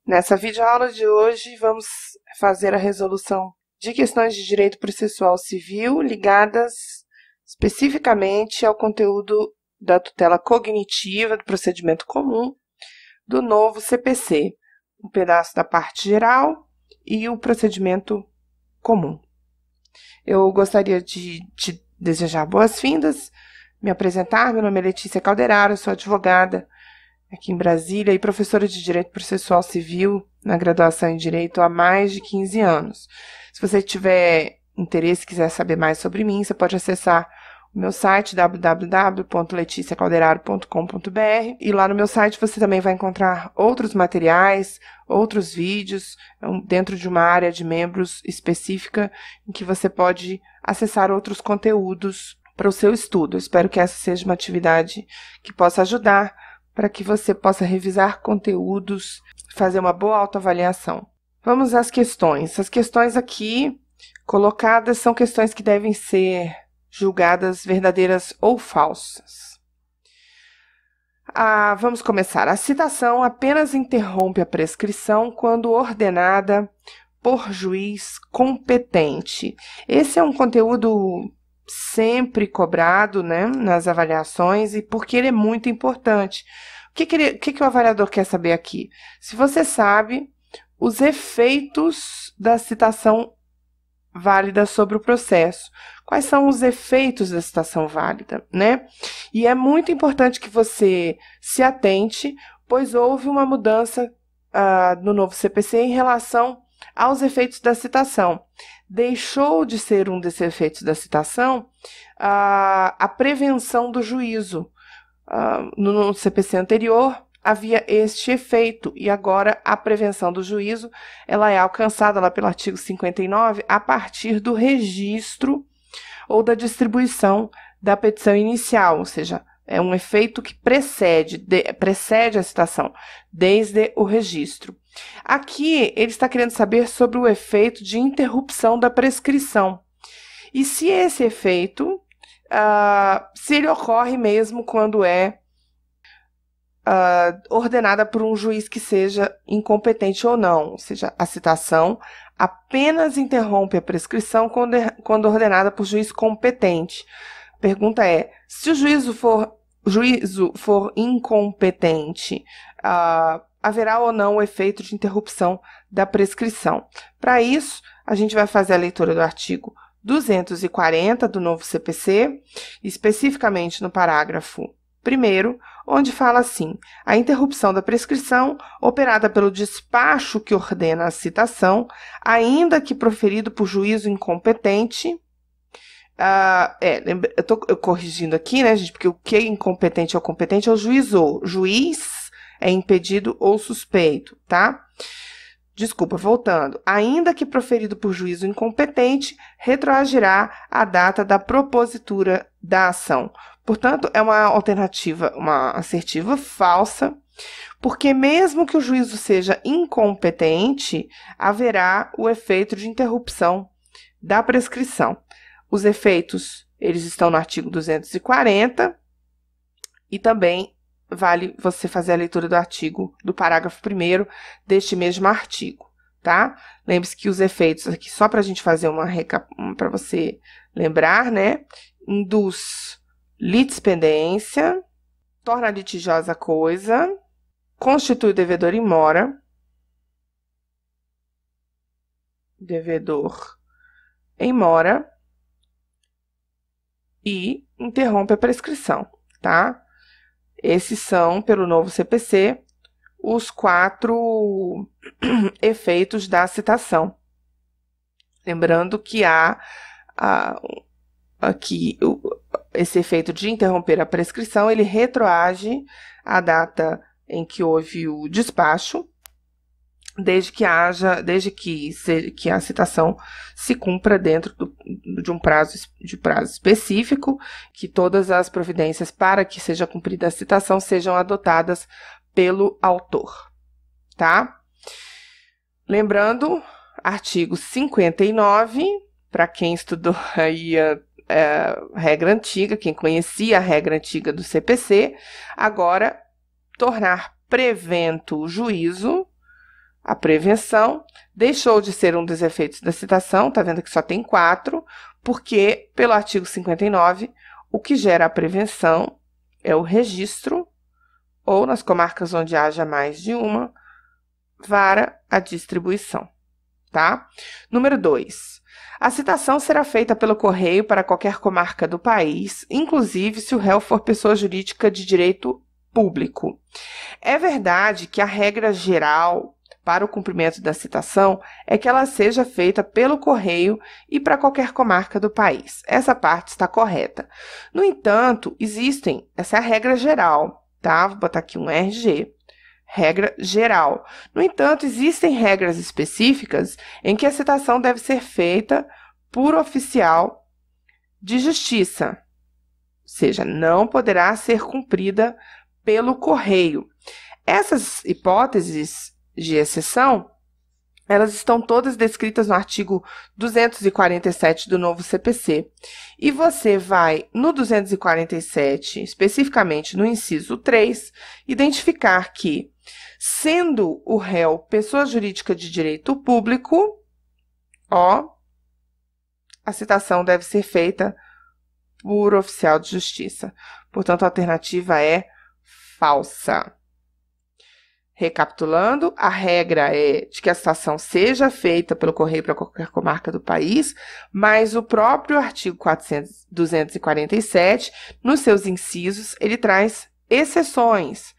Nessa videoaula de hoje, vamos fazer a resolução de questões de direito processual civil ligadas especificamente ao conteúdo da tutela cognitiva do procedimento comum do novo CPC, um pedaço da parte geral e o procedimento comum. Eu gostaria de te desejar boas-vindas, me apresentar. Meu nome é Letícia Calderaro, sou advogada aqui em Brasília e professora de Direito Processual Civil na graduação em Direito há mais de 15 anos. Se você tiver interesse e quiser saber mais sobre mim, você pode acessar o meu site www.leticiacalderaro.com.br e lá no meu site você também vai encontrar outros materiais, outros vídeos, dentro de uma área de membros específica em que você pode acessar outros conteúdos para o seu estudo. Eu espero que essa seja uma atividade que possa ajudar para que você possa revisar conteúdos, fazer uma boa autoavaliação. Vamos às questões. As questões aqui colocadas são questões que devem ser julgadas verdadeiras ou falsas. Vamos começar. A citação apenas interrompe a prescrição quando ordenada por juiz competente. Esse é um conteúdo sempre cobrado, né, nas avaliações, e porque ele é muito importante. O que o avaliador quer saber aqui? Se você sabe os efeitos da citação válida sobre o processo. Quais são os efeitos da citação válida, né? E é muito importante que você se atente, pois houve uma mudança no novo CPC em relação aos efeitos da citação. Deixou de ser um desses efeitos da citação a prevenção do juízo. No CPC anterior havia este efeito e agora a prevenção do juízo ela é alcançada lá pelo artigo 59 a partir do registro ou da distribuição da petição inicial, ou seja, é um efeito que precede a citação, desde o registro. Aqui, ele está querendo saber sobre o efeito de interrupção da prescrição. E se esse efeito, se ele ocorre mesmo quando é ordenada por um juiz que seja incompetente ou não, ou seja, a citação apenas interrompe a prescrição quando ordenada por juiz competente. A pergunta é, se o juízo for incompetente, haverá ou não o efeito de interrupção da prescrição? Para isso, a gente vai fazer a leitura do artigo 240 do novo CPC, especificamente no parágrafo 1º, onde fala assim: a interrupção da prescrição operada pelo despacho que ordena a citação, ainda que proferido por juízo incompetente. Eu estou corrigindo aqui, né, gente, porque o que é incompetente ou competente é o juízo. Juiz é impedido ou suspeito, tá? Desculpa, voltando. Ainda que proferido por juízo incompetente, retroagirá a data da propositura da ação. Portanto, é uma alternativa, uma assertiva falsa, porque mesmo que o juízo seja incompetente, haverá o efeito de interrupção da prescrição. Os efeitos, eles estão no artigo 240 e também vale você fazer a leitura do parágrafo 1º deste mesmo artigo, tá? Lembre-se que os efeitos aqui, só para a gente fazer para você lembrar, né? Induz litispendência, torna litigiosa a coisa, constitui o devedor in mora, e interrompe a prescrição, tá? Esses são, pelo novo CPC, os 4 efeitos da citação. Lembrando que há aqui esse efeito de interromper a prescrição, ele retroage à data em que houve o despacho, desde que a citação se cumpra dentro de um prazo específico, que todas as providências para que seja cumprida a citação sejam adotadas pelo autor, tá? Lembrando, artigo 59, para quem estudou aí a regra antiga, quem conhecia a regra antiga do CPC, agora tornar prevento o juízo a prevenção deixou de ser um dos efeitos da citação, tá vendo que só tem 4, porque, pelo artigo 59, o que gera a prevenção é o registro, ou, nas comarcas onde haja mais de uma, vara, a distribuição, tá? Número 2. A citação será feita pelo correio para qualquer comarca do país, inclusive se o réu for pessoa jurídica de direito público. É verdade que a regra geral para o cumprimento da citação é que ela seja feita pelo correio e para qualquer comarca do país. Essa parte está correta. No entanto, essa é a regra geral, tá? Vou botar aqui um RG. Regra geral. No entanto, existem regras específicas em que a citação deve ser feita por oficial de justiça, ou seja, não poderá ser cumprida pelo correio. Essas hipóteses de exceção, elas estão todas descritas no artigo 247 do novo CPC. E você vai, no 247, especificamente no inciso 3, identificar que, sendo o réu pessoa jurídica de direito público, a citação deve ser feita por oficial de justiça. Portanto, a alternativa é falsa. Recapitulando, a regra é de que a citação seja feita pelo correio para qualquer comarca do país, mas o próprio artigo 247, nos seus incisos, ele traz exceções,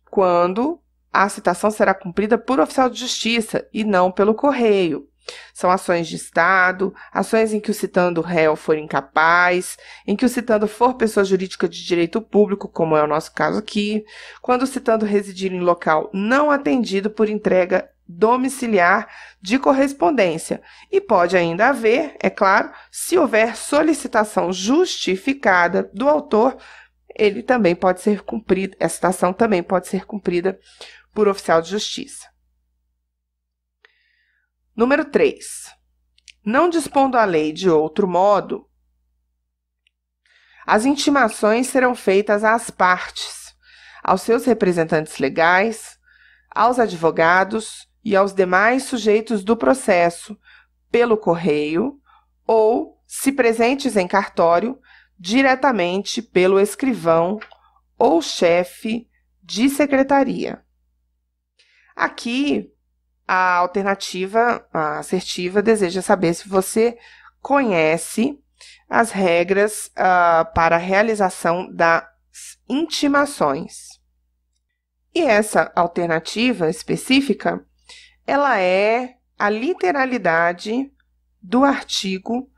quando a citação será cumprida por oficial de justiça e não pelo correio. São ações de Estado, ações em que o citando réu for incapaz, em que o citando for pessoa jurídica de direito público, como é o nosso caso aqui, quando o citando residir em local não atendido por entrega domiciliar de correspondência. E pode ainda haver, é claro, se houver solicitação justificada do autor, ele também pode ser cumprido, a citação também pode ser cumprida por oficial de justiça. Número 3. Não dispondo a lei de outro modo, as intimações serão feitas às partes, aos seus representantes legais, aos advogados e aos demais sujeitos do processo, pelo correio ou, se presentes em cartório, diretamente pelo escrivão ou chefe de secretaria. Aqui, a alternativa assertiva deseja saber se você conhece as regras para a realização das intimações. E essa alternativa específica, ela é a literalidade do artigo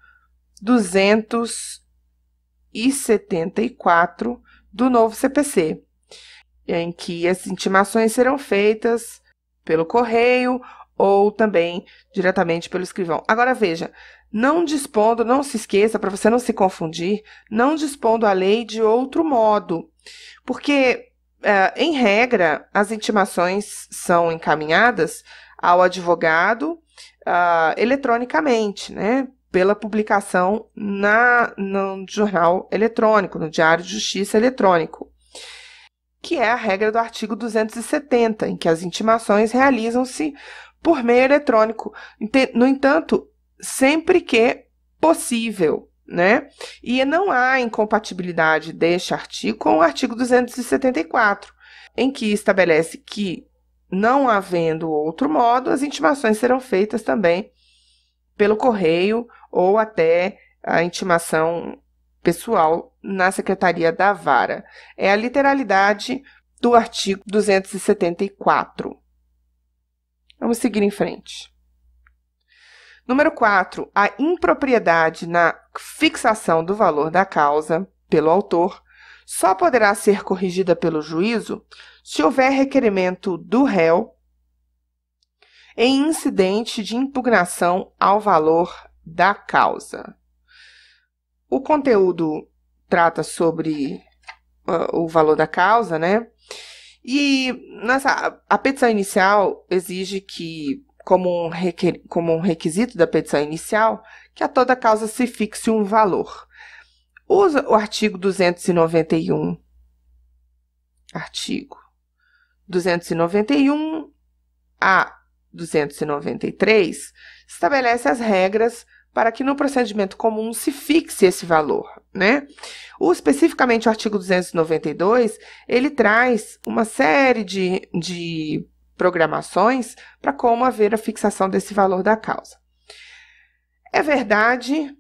274 do novo CPC, em que as intimações serão feitas pelo correio ou também diretamente pelo escrivão. Agora, veja, não se esqueça, para você não se confundir, não dispondo a lei de outro modo, porque, em regra, as intimações são encaminhadas ao advogado eletronicamente, né, pela publicação no jornal eletrônico, no Diário de Justiça eletrônico, que é a regra do artigo 270, em que as intimações realizam-se por meio eletrônico. No entanto, sempre que possível, né? E não há incompatibilidade deste artigo com o artigo 274, em que estabelece que, não havendo outro modo, as intimações serão feitas também pelo correio ou até a intimação pessoal na Secretaria da Vara. É a literalidade do artigo 274. Vamos seguir em frente. Número 4. A impropriedade na fixação do valor da causa pelo autor só poderá ser corrigida pelo juízo se houver requerimento do réu em incidente de impugnação ao valor da causa. O conteúdo trata sobre o valor da causa, né? E a petição inicial exige que, como um requisito da petição inicial, que a toda causa se fixe um valor. O artigo 291, a 293 estabelece as regras para que no procedimento comum se fixe esse valor, né? Especificamente o artigo 292, ele traz uma série de programações para como haver a fixação desse valor da causa. É verdade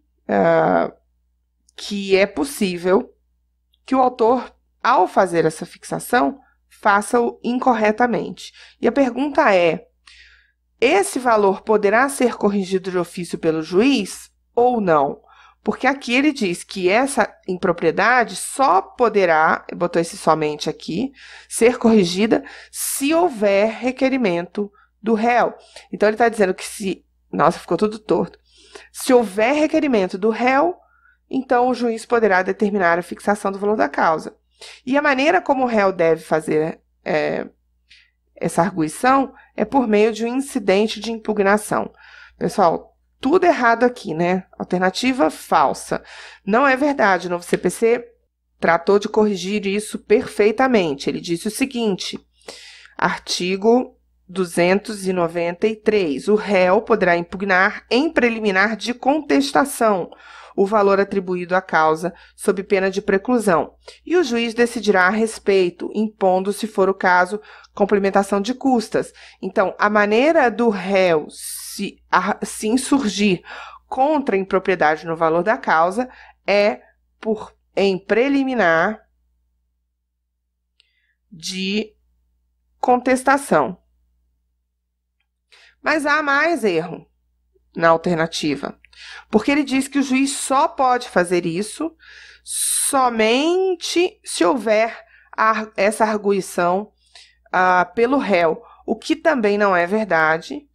que é possível que o autor, ao fazer essa fixação, faça-o incorretamente. E a pergunta é: esse valor poderá ser corrigido de ofício pelo juiz ou não? Porque aqui ele diz que essa impropriedade só poderá, botou esse somente aqui, ser corrigida se houver requerimento do réu. Então, ele está dizendo que se... Nossa, ficou tudo torto. Se houver requerimento do réu, então o juiz poderá determinar a fixação do valor da causa. E a maneira como o réu deve fazer essa arguição é por meio de um incidente de impugnação. Pessoal, tudo errado aqui, né? Alternativa falsa. Não é verdade. O novo CPC tratou de corrigir isso perfeitamente. Ele disse o seguinte, artigo 293. O réu poderá impugnar em preliminar de contestação o valor atribuído à causa, sob pena de preclusão, e o juiz decidirá a respeito, impondo, se for o caso, complementação de custas. Então, a maneira do réu se insurgir contra a impropriedade no valor da causa é em preliminar de contestação. Mas há mais erro na alternativa, porque ele diz que o juiz só pode fazer isso somente se houver essa arguição pelo réu, o que também não é verdade,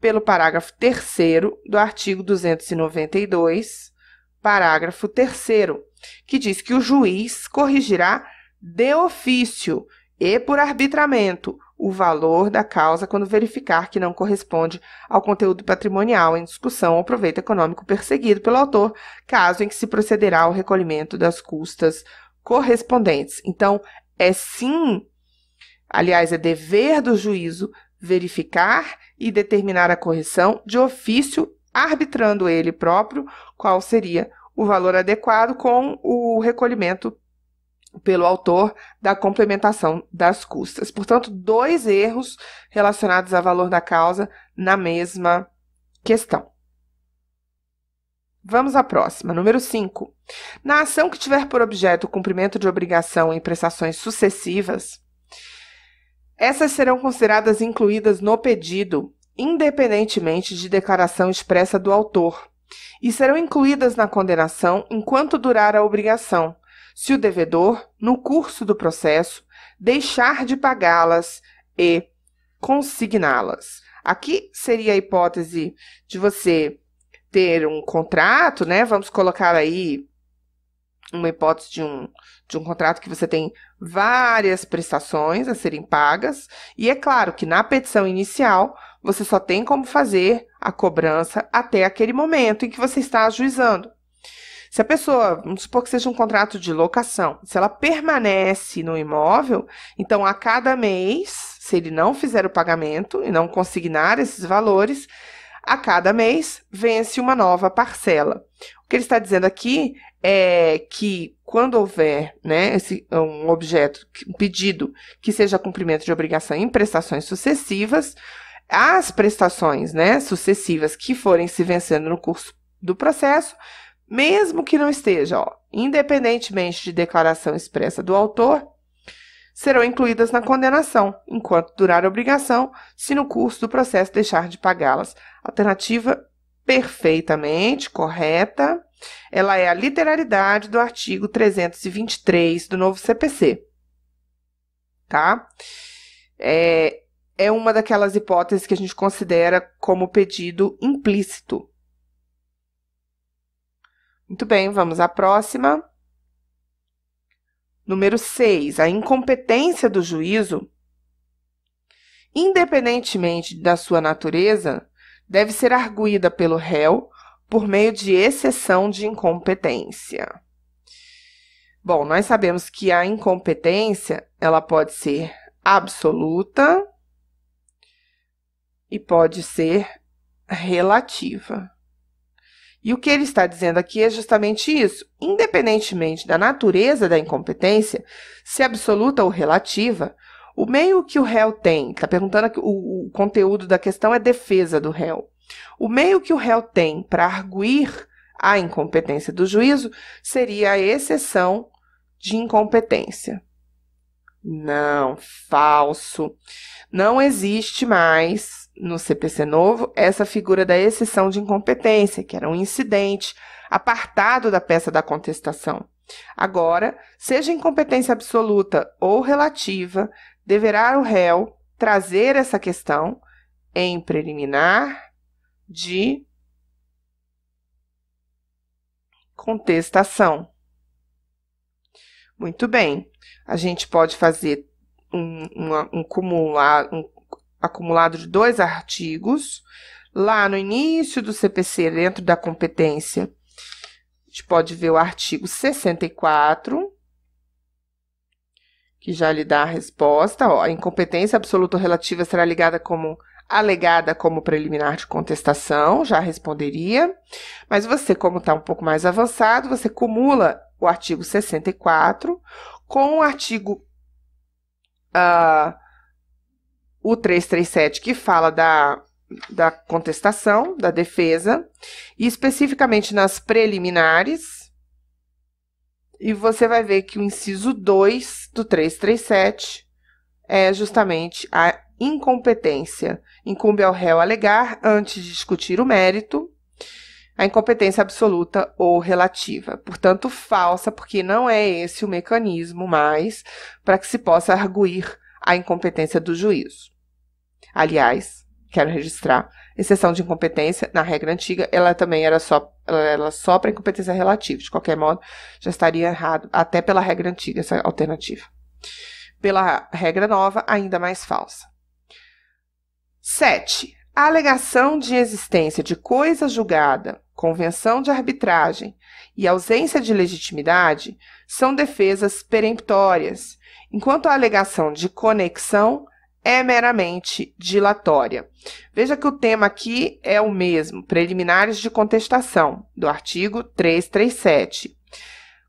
pelo parágrafo 3º do artigo 292, parágrafo 3º, que diz que o juiz corrigirá de ofício e por arbitramento o valor da causa quando verificar que não corresponde ao conteúdo patrimonial em discussão ou proveito econômico perseguido pelo autor, caso em que se procederá ao recolhimento das custas correspondentes. Então, é sim, aliás, é dever do juízo verificar e determinar a correção de ofício, arbitrando ele próprio qual seria o valor adequado com o recolhimento pelo autor da complementação das custas. Portanto, 2 erros relacionados ao valor da causa na mesma questão. Vamos à próxima, número 5. Na ação que tiver por objeto o cumprimento de obrigação em prestações sucessivas, essas serão consideradas incluídas no pedido, independentemente de declaração expressa do autor, e serão incluídas na condenação enquanto durar a obrigação, se o devedor, no curso do processo, deixar de pagá-las e consigná-las. Aqui seria a hipótese de você ter um contrato, né? Vamos colocar aí uma hipótese de um contrato que você tem várias prestações a serem pagas, e é claro que na petição inicial você só tem como fazer a cobrança até aquele momento em que você está ajuizando. Se a pessoa, vamos supor que seja um contrato de locação, se ela permanece no imóvel, então a cada mês, se ele não fizer o pagamento e não consignar esses valores, a cada mês vence uma nova parcela. O que ele está dizendo aqui é que quando houver, né, um objeto, um pedido que seja cumprimento de obrigação em prestações sucessivas, as prestações, né, sucessivas que forem se vencendo no curso do processo, mesmo que não esteja, independentemente de declaração expressa do autor, serão incluídas na condenação, enquanto durar a obrigação, se no curso do processo deixar de pagá-las. Alternativa perfeitamente correta. Ela é a literalidade do artigo 323 do novo CPC. Tá? É uma daquelas hipóteses que a gente considera como pedido implícito. Muito bem, vamos à próxima. Número 6. A incompetência do juízo, independentemente da sua natureza, deve ser arguída pelo réu por meio de exceção de incompetência. Bom, nós sabemos que a incompetência ela pode ser absoluta e pode ser relativa. E o que ele está dizendo aqui é justamente isso. Independentemente da natureza da incompetência, se absoluta ou relativa, o meio que o réu tem, está perguntando aqui, o conteúdo da questão é defesa do réu. O meio que o réu tem para arguir a incompetência do juízo seria a exceção de incompetência. Não, falso. Não existe mais no CPC novo essa figura da exceção de incompetência, que era um incidente apartado da peça da contestação. Agora, seja incompetência absoluta ou relativa, deverá o réu trazer essa questão em preliminar de contestação. Muito bem, a gente pode fazer um acumulado de 2 artigos. Lá no início do CPC, dentro da competência, a gente pode ver o artigo 64, que já lhe dá a resposta. Ó, a incompetência absoluta ou relativa será alegada como preliminar de contestação, já responderia. Mas você, como está um pouco mais avançado, você cumula o artigo 64 com o artigo o 337, que fala da contestação, da defesa, e especificamente nas preliminares. E você vai ver que o inciso 2 do 337 é justamente a incompetência. Incumbe ao réu alegar, antes de discutir o mérito, a incompetência absoluta ou relativa. Portanto, falsa, porque não é esse o mecanismo mais para que se possa arguir a incompetência do juízo. Aliás, quero registrar, exceção de incompetência, na regra antiga, ela também era só para incompetência relativa. De qualquer modo, já estaria errado, até pela regra antiga, essa alternativa. Pela regra nova, ainda mais falsa. 7. A alegação de existência de coisa julgada, convenção de arbitragem e ausência de legitimidade são defesas peremptórias, enquanto a alegação de conexão é meramente dilatória. Veja que o tema aqui é o mesmo, preliminares de contestação, do artigo 337.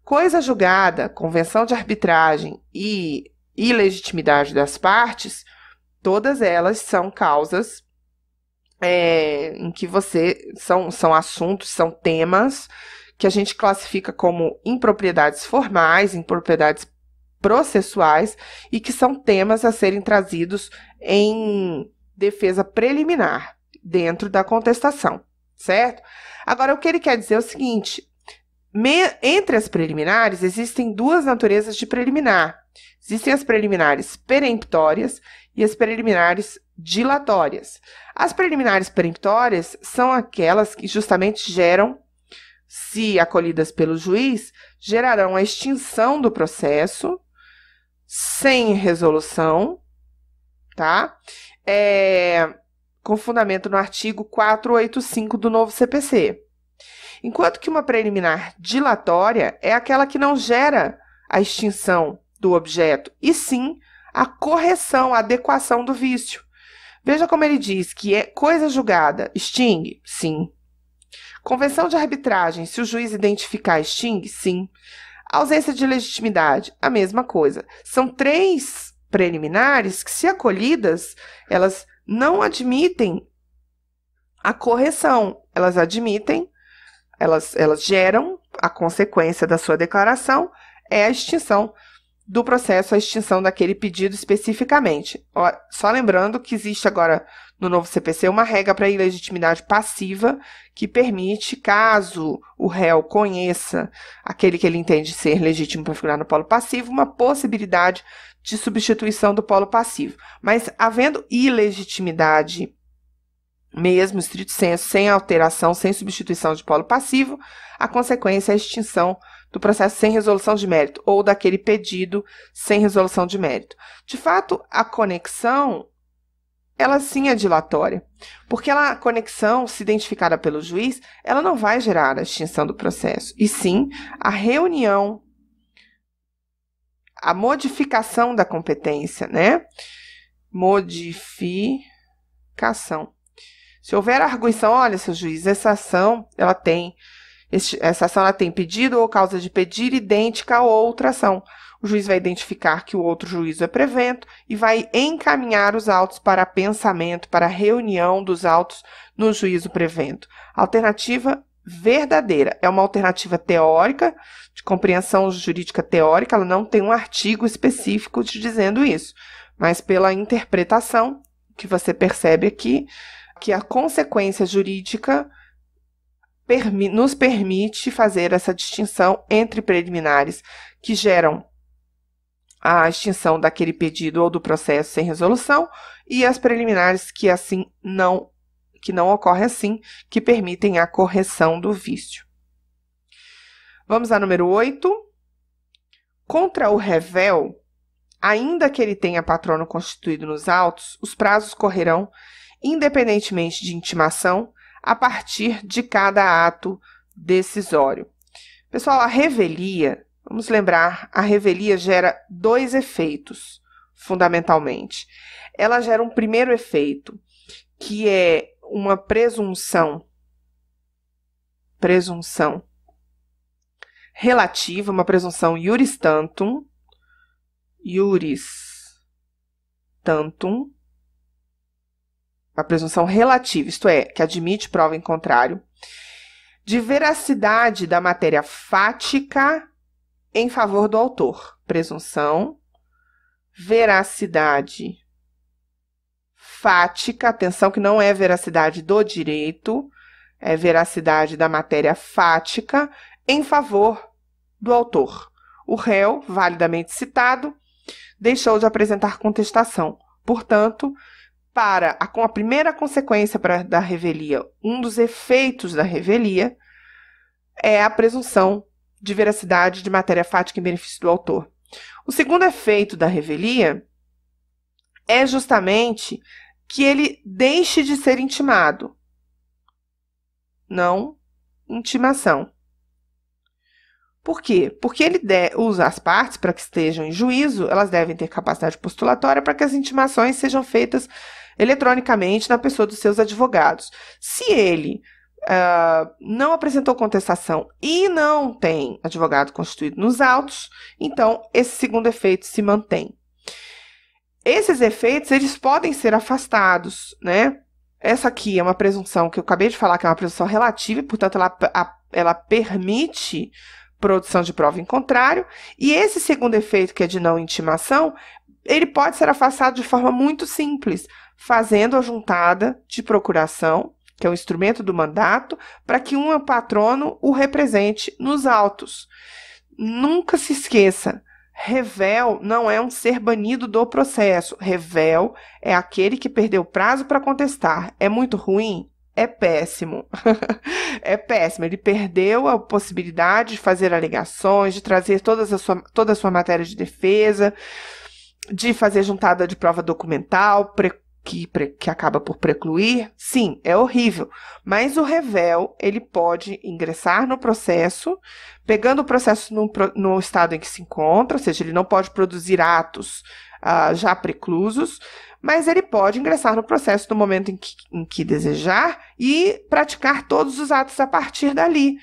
Coisa julgada, convenção de arbitragem e ilegitimidade das partes, todas elas são causas em que são assuntos, são temas que a gente classifica como impropriedades formais, impropriedades processuais e que são temas a serem trazidos em defesa preliminar dentro da contestação, certo? Agora, o que ele quer dizer é o seguinte: entre as preliminares existem 2 naturezas de preliminar. Existem as preliminares peremptórias e as preliminares dilatórias. As preliminares peremptórias são aquelas que justamente se acolhidas pelo juiz, gerarão a extinção do processo sem resolução, tá? Com fundamento no artigo 485 do novo CPC. Enquanto que uma preliminar dilatória é aquela que não gera a extinção do objeto, e sim a correção, a adequação do vício. Veja como ele diz que é coisa julgada, extingue? Sim. Convenção de arbitragem, se o juiz identificar, extingue? Sim. Ausência de legitimidade, a mesma coisa. São 3 preliminares que, se acolhidas, elas não admitem a correção. Elas geram a consequência da sua declaração, é a extinção do processo, a extinção daquele pedido especificamente. Só lembrando que existe agora no novo CPC uma regra para ilegitimidade passiva que permite, caso o réu conheça aquele que ele entende ser legítimo para figurar no polo passivo, uma possibilidade de substituição do polo passivo. Mas havendo ilegitimidade mesmo, estrito senso, sem alteração, sem substituição de polo passivo, a consequência é a extinção do processo sem resolução de mérito, ou daquele pedido sem resolução de mérito. De fato, a conexão, ela sim é dilatória, porque a conexão, se identificada pelo juiz, ela não vai gerar a extinção do processo, e sim a reunião, a modificação da competência, né? verificação. Se houver arguição, olha, seu juiz, essa ação ela tem pedido ou causa de pedir idêntica a outra ação. O juiz vai identificar que o outro juízo é prevento e vai encaminhar os autos para pensamento, para a reunião dos autos no juízo prevento. Alternativa verdadeira. É uma alternativa teórica, de compreensão jurídica teórica, ela não tem um artigo específico te dizendo isso, mas pela interpretação que você percebe aqui, que a consequência jurídica nos permite fazer essa distinção entre preliminares que geram a extinção daquele pedido ou do processo sem resolução e as preliminares que não ocorre assim, que permitem a correção do vício. Vamos a número 8. Contra o revel, ainda que ele tenha patrono constituído nos autos, os prazos correrão independentemente de intimação a partir de cada ato decisório. Pessoal, a revelia, vamos lembrar, a revelia gera 2 efeitos, fundamentalmente. Ela gera um primeiro efeito, que é uma presunção relativa, uma presunção iuris tantum, a presunção relativa, isto é, que admite prova em contrário, de veracidade da matéria fática em favor do autor. Presunção, veracidade fática, atenção que não é veracidade do direito, é veracidade da matéria fática em favor do autor. O réu, validamente citado, deixou de apresentar contestação. Portanto, com a primeira consequência da revelia, um dos efeitos da revelia é a presunção de veracidade de matéria fática em benefício do autor. O segundo efeito da revelia é justamente que ele deixe de ser intimado, não intimação. Por quê? Porque ele usa as partes para que estejam em juízo, elas devem ter capacidade postulatória para que as intimações sejam feitas eletronicamente na pessoa dos seus advogados. Se ele não apresentou contestação e não tem advogado constituído nos autos, então esse segundo efeito se mantém. Esses efeitos, eles podem ser afastados, né? Essa aqui é uma presunção que eu acabei de falar que é uma presunção relativa, e, portanto, ela permite produção de prova em contrário, e esse segundo efeito, que é de não intimação, ele pode ser afastado de forma muito simples, fazendo a juntada de procuração, que é o instrumento do mandato, para que um patrono o represente nos autos. Nunca se esqueça, revel não é um ser banido do processo. Revel é aquele que perdeu prazo para contestar. É muito ruim? É péssimo. É péssimo. Ele perdeu a possibilidade de fazer alegações, de trazer toda a sua matéria de defesa, de fazer juntada de prova documental, que acaba por precluir. Sim, é horrível. Mas o revel, ele pode ingressar no processo, pegando o processo no estado em que se encontra, ou seja, ele não pode produzir atos já preclusos, mas ele pode ingressar no processo no momento em que desejar e praticar todos os atos a partir dali.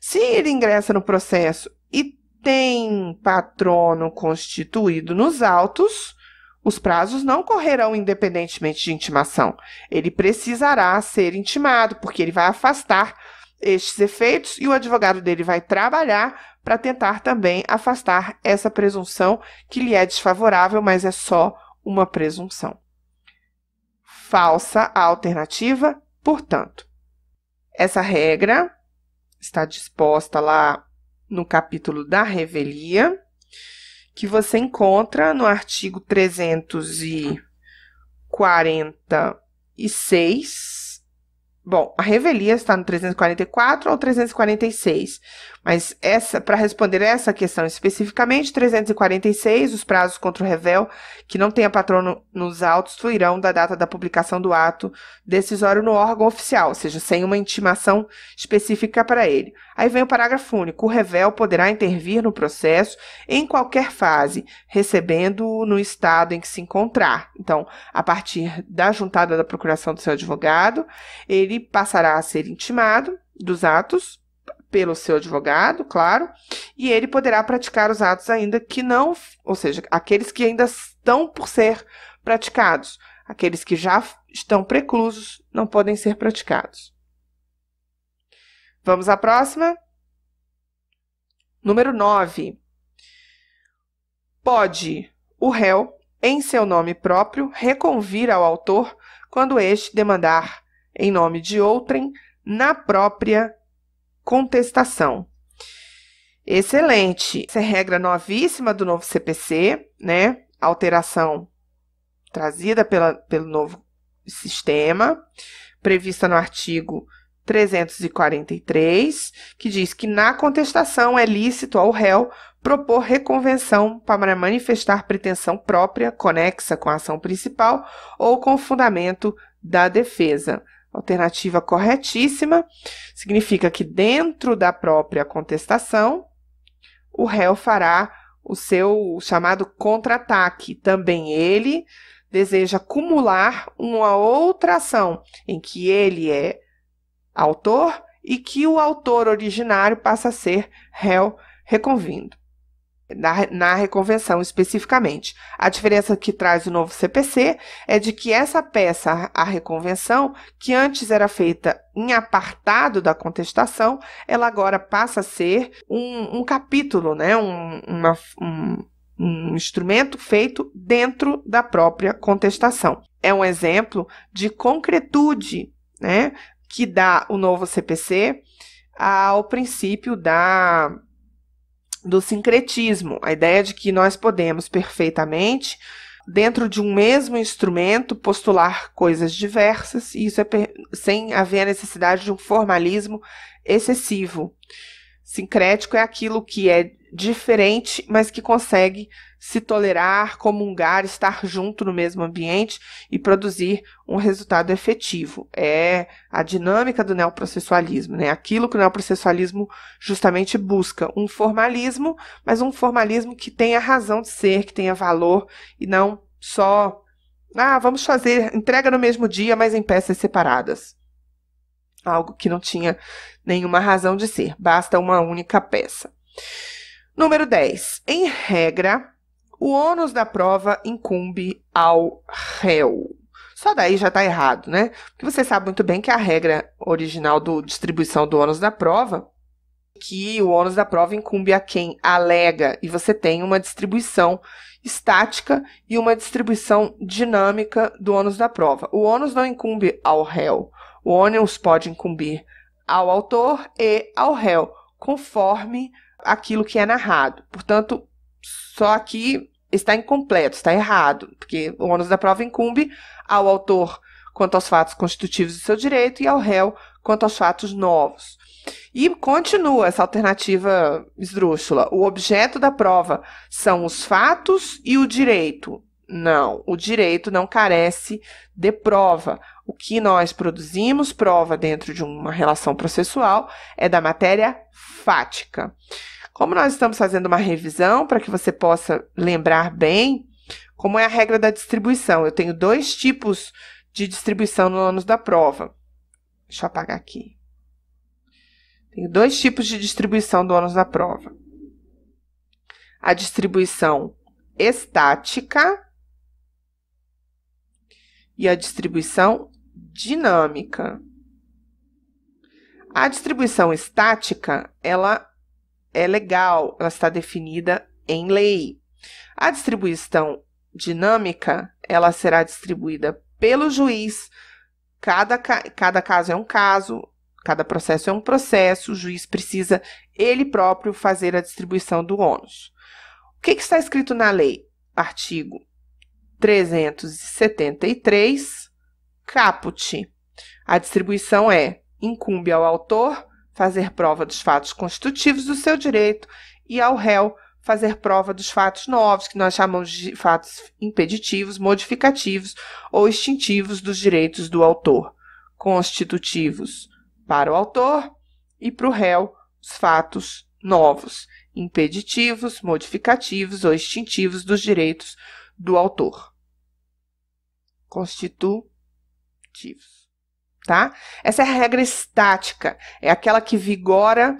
Se ele ingressa no processo e tem patrono constituído nos autos, os prazos não correrão independentemente de intimação. Ele precisará ser intimado, porque ele vai afastar estes efeitos e o advogado dele vai trabalhar para tentar também afastar essa presunção que lhe é desfavorável, mas é só uma presunção. Falsa a alternativa, portanto. Essa regra está disposta lá no capítulo da revelia, que você encontra no artigo 346. Bom, a revelia está no 344 ou 346, mas para responder essa questão especificamente, 346, os prazos contra o revel que não tenha patrono nos autos fluirão da data da publicação do ato decisório no órgão oficial, ou seja, sem uma intimação específica para ele. Aí vem o parágrafo único. O revel poderá intervir no processo em qualquer fase, recebendo-o no estado em que se encontrar. Então, a partir da juntada da procuração do seu advogado, ele passará a ser intimado dos atos pelo seu advogado, claro, e ele poderá praticar os atos ainda que não, ou seja, aqueles que ainda estão por ser praticados. Aqueles que já estão preclusos não podem ser praticados. Vamos à próxima. Número 9. Pode o réu, em seu nome próprio, reconvir ao autor quando este demandar em nome de outrem na própria contestação. Excelente. Essa é a regra novíssima do novo CPC, né? Alteração trazida pelo novo sistema, prevista no artigo 343, que diz que na contestação é lícito ao réu propor reconvenção para manifestar pretensão própria, conexa com a ação principal ou com o fundamento da defesa. Alternativa corretíssima, significa que dentro da própria contestação, o réu fará o seu chamado contra-ataque. Também ele deseja acumular uma outra ação em que ele é autor e que o autor originário passa a ser réu reconvindo. Na reconvenção especificamente. A diferença que traz o novo CPC é de que essa peça, a reconvenção, que antes era feita em apartado da contestação, ela agora passa a ser um capítulo, né? um instrumento feito dentro da própria contestação. É um exemplo de concretude, né? Que dá o novo CPC ao princípio do sincretismo, a ideia de que nós podemos perfeitamente, dentro de um mesmo instrumento, postular coisas diversas, e isso é sem haver a necessidade de um formalismo excessivo. Sincrético é aquilo que é diferente, mas que consegue se tolerar, comungar, estar junto no mesmo ambiente e produzir um resultado efetivo. É a dinâmica do neoprocessualismo, né? Aquilo que o neoprocessualismo justamente busca, um formalismo, mas um formalismo que tenha razão de ser, que tenha valor e não só, vamos fazer entrega no mesmo dia, mas em peças separadas. Algo que não tinha nenhuma razão de ser, basta uma única peça. Número 10. Em regra, o ônus da prova incumbe ao réu. Só daí já está errado, né? Porque você sabe muito bem que a regra original da distribuição do ônus da prova, que o ônus da prova incumbe a quem alega, e você tem uma distribuição estática e uma distribuição dinâmica do ônus da prova. O ônus não incumbe ao réu. O ônus pode incumbir ao autor e ao réu, conforme aquilo que é narrado. Portanto, só aqui está incompleto, está errado, porque o ônus da prova incumbe ao autor quanto aos fatos constitutivos do seu direito e ao réu quanto aos fatos novos. E continua essa alternativa esdrúxula. O objeto da prova são os fatos e o direito. Não, o direito não carece de prova. O que nós produzimos prova dentro de uma relação processual é da matéria fática. Como nós estamos fazendo uma revisão para que você possa lembrar bem como é a regra da distribuição, eu tenho dois tipos de distribuição no ônus da prova. Deixa eu apagar aqui. Tenho dois tipos de distribuição do ônus da prova. A distribuição estática e a distribuição dinâmica. A distribuição estática, ela é legal, ela está definida em lei. A distribuição dinâmica, ela será distribuída pelo juiz. Cada caso é um caso, cada processo é um processo, o juiz precisa ele próprio fazer a distribuição do ônus. O que está escrito na lei? Artigo 373, caput. A distribuição incumbe ao autor fazer prova dos fatos constitutivos do seu direito e ao réu fazer prova dos fatos novos, que nós chamamos de fatos impeditivos, modificativos ou extintivos dos direitos do autor, constitutivos para o autor e para o réu os fatos novos, impeditivos, modificativos ou extintivos dos direitos do autor. Constitutivos, tá? Essa é a regra estática, é aquela que vigora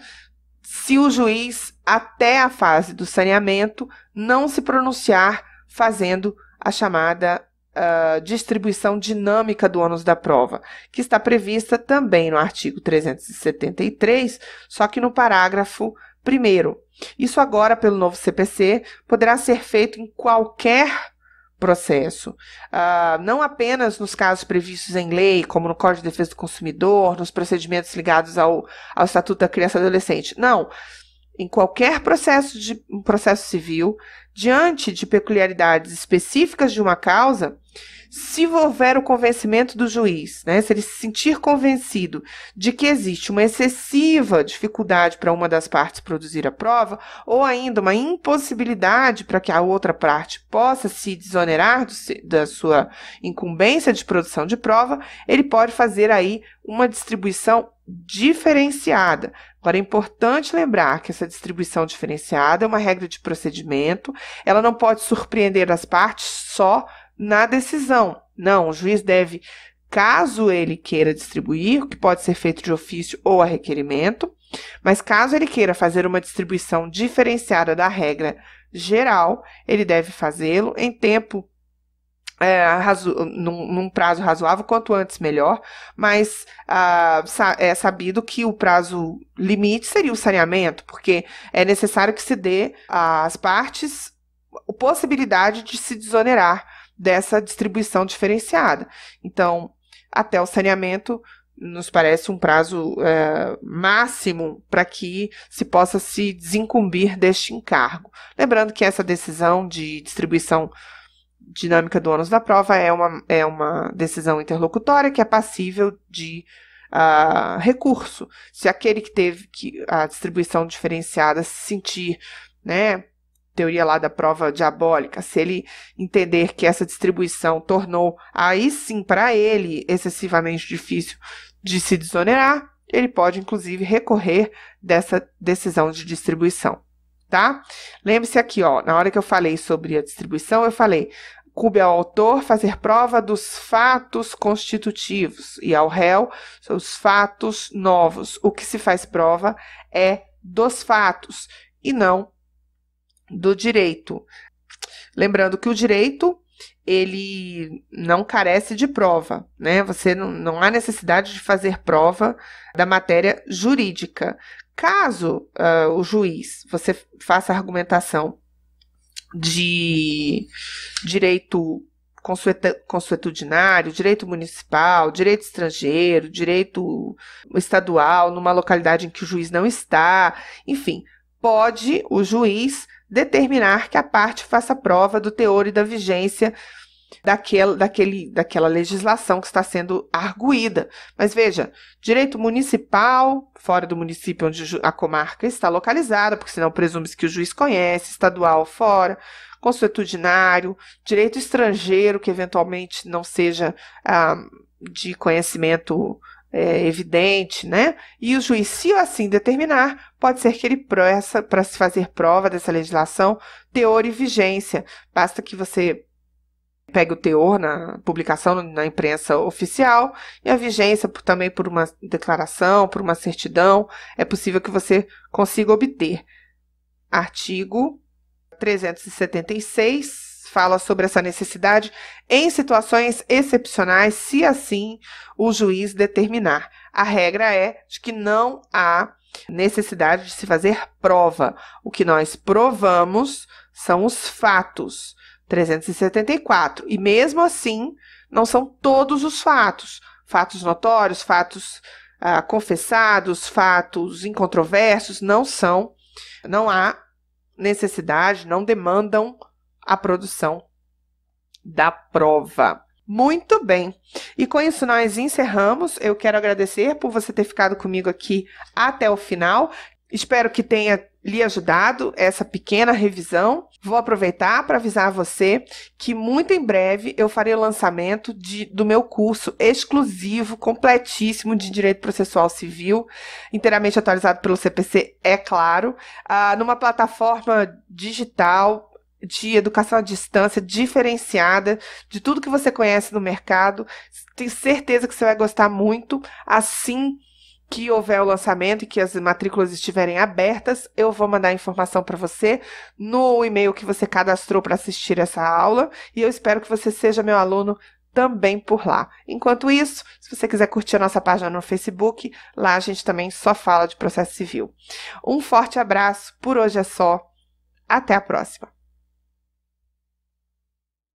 se o juiz, até a fase do saneamento, não se pronunciar fazendo a chamada distribuição dinâmica do ônus da prova, que está prevista também no artigo 373, só que no parágrafo 1º. Isso agora, pelo novo CPC, poderá ser feito em qualquer processo, não apenas nos casos previstos em lei, como no Código de Defesa do Consumidor, nos procedimentos ligados ao Estatuto da Criança e Adolescente. Não, em qualquer processo civil, diante de peculiaridades específicas de uma causa, se houver o convencimento do juiz, né, se ele se sentir convencido de que existe uma excessiva dificuldade para uma das partes produzir a prova, ou ainda uma impossibilidade para que a outra parte possa se desonerar da sua incumbência de produção de prova, ele pode fazer aí uma distribuição diferenciada. Agora, é importante lembrar que essa distribuição diferenciada é uma regra de procedimento, ela não pode surpreender as partes só na decisão. Não, o juiz deve, caso ele queira distribuir, o que pode ser feito de ofício ou a requerimento, mas caso ele queira fazer uma distribuição diferenciada da regra geral, ele deve fazê-lo em tempo num prazo razoável, quanto antes melhor, mas é sabido que o prazo limite seria o saneamento, porque é necessário que se dê às partes a possibilidade de se desonerar dessa distribuição diferenciada. Então, até o saneamento nos parece um prazo máximo para que se possa se desincumbir deste encargo. Lembrando que essa decisão de distribuição dinâmica do ônus da prova é uma decisão interlocutória que é passível de recurso. Se aquele que teve a distribuição diferenciada se sentir, né, teoria lá da prova diabólica, se ele entender que essa distribuição tornou aí sim para ele excessivamente difícil de se desonerar, ele pode inclusive recorrer dessa decisão de distribuição, tá? Lembre-se aqui, ó, na hora que eu falei sobre a distribuição, eu falei: coube ao autor fazer prova dos fatos constitutivos e ao réu os fatos novos. O que se faz prova é dos fatos e não do direito. Lembrando que o direito, ele não carece de prova, né? Você não há necessidade de fazer prova da matéria jurídica. Caso o juiz, você faça argumentação de direito consuetudinário, direito municipal, direito estrangeiro, direito estadual, numa localidade em que o juiz não está, enfim, pode o juiz determinar que a parte faça prova do teor e da vigência daquela legislação que está sendo arguída. Mas veja, direito municipal, fora do município onde a comarca está localizada, porque senão presume-se que o juiz conhece, estadual fora, consuetudinário, direito estrangeiro, que eventualmente não seja de conhecimento evidente, né? E o juiz, se assim determinar, pode ser que ele peça para se fazer prova dessa legislação, teor e vigência. Basta que você pegue o teor na publicação na imprensa oficial e a vigência também por uma declaração, por uma certidão, é possível que você consiga obter. Artigo 376 fala sobre essa necessidade em situações excepcionais, se assim o juiz determinar. A regra é de que não há necessidade de se fazer prova. O que nós provamos são os fatos. 374. E mesmo assim, não são todos os fatos. Fatos notórios, fatos confessados, fatos incontroversos, não há necessidade, não demandam a produção da prova. Muito bem. E com isso nós encerramos. Eu quero agradecer por você ter ficado comigo aqui até o final. Espero que tenha lhe ajudado essa pequena revisão. Vou aproveitar para avisar você que muito em breve eu farei o lançamento do meu curso exclusivo, completíssimo de Direito Processual Civil, inteiramente atualizado pelo CPC, é claro, numa plataforma digital de educação à distância, diferenciada de tudo que você conhece no mercado. Tenho certeza que você vai gostar muito. Assim que houver o lançamento e que as matrículas estiverem abertas, eu vou mandar a informação para você no e-mail que você cadastrou para assistir essa aula, e eu espero que você seja meu aluno também por lá. Enquanto isso, se você quiser curtir a nossa página no Facebook, lá a gente também só fala de processo civil. Um forte abraço, por hoje é só. Até a próxima!